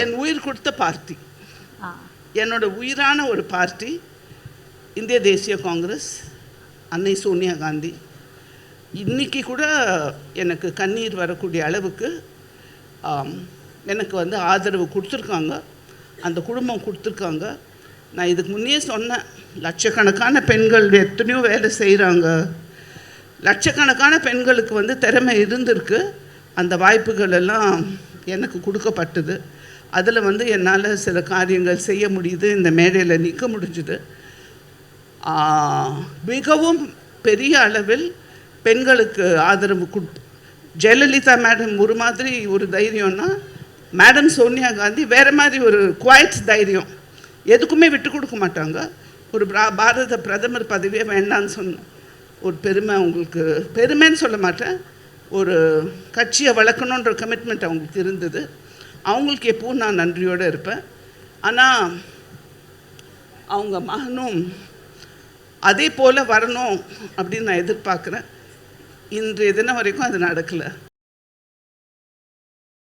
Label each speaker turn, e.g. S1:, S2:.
S1: என் உயிர் கொடுத்த பார்ட்டி, என்னோட உயிரான ஒரு பார்ட்டி இந்திய தேசிய காங்கிரஸ், அன்னை சோனியா காந்தி. இன்றைக்கி கூட எனக்கு கண்ணீர் வரக்கூடிய அளவுக்கு எனக்கு ஆதரவு கொடுத்துருக்காங்க, அந்த குடும்பம் கொடுத்துருக்காங்க. நான் இதுக்கு முன்னே சொன்னேன், லட்சக்கணக்கான பெண்கள் எத்தனையோ வேலை செய்கிறாங்க, லட்சக்கணக்கான பெண்களுக்கு திறமை இருந்திருக்கு. அந்த வாய்ப்புகள் எல்லாம் எனக்கு கொடுக்கப்பட்டது. அதில் என்னால் சில காரியங்கள் செய்ய முடியுது, இந்த மேடையில் நிற்க முடிஞ்சுது. மிகவும் பெரிய அளவில் பெண்களுக்கு ஆதரவு ஜெயலலிதா மேடம் ஒரு மாதிரி ஒரு தைரியம்னா, மேடம் சோனியா காந்தி வேறு மாதிரி ஒரு குவாய்ட் தைரியம், எதுக்குமே விட்டு கொடுக்க மாட்டாங்க. ஒரு பாரத பிரதமர் பதவியே வேண்டான்னு சொன்ன ஒரு பெருமை அவங்களுக்கு, பெருமைன்னு சொல்ல மாட்டேன், ஒரு கட்சியை வளர்க்கணுன்ற கமிட்மெண்ட் அவங்களுக்கு இருந்தது. அவங்களுக்கு எப்பவும் நான் நன்றியோடு இருப்பேன். ஆனால் அவங்க மகனும் அதே போல் வரணும் அப்படின்னு நான் எதிர்பார்க்குறேன். இன்றைய தினம் வரைக்கும் அது நடக்கலை.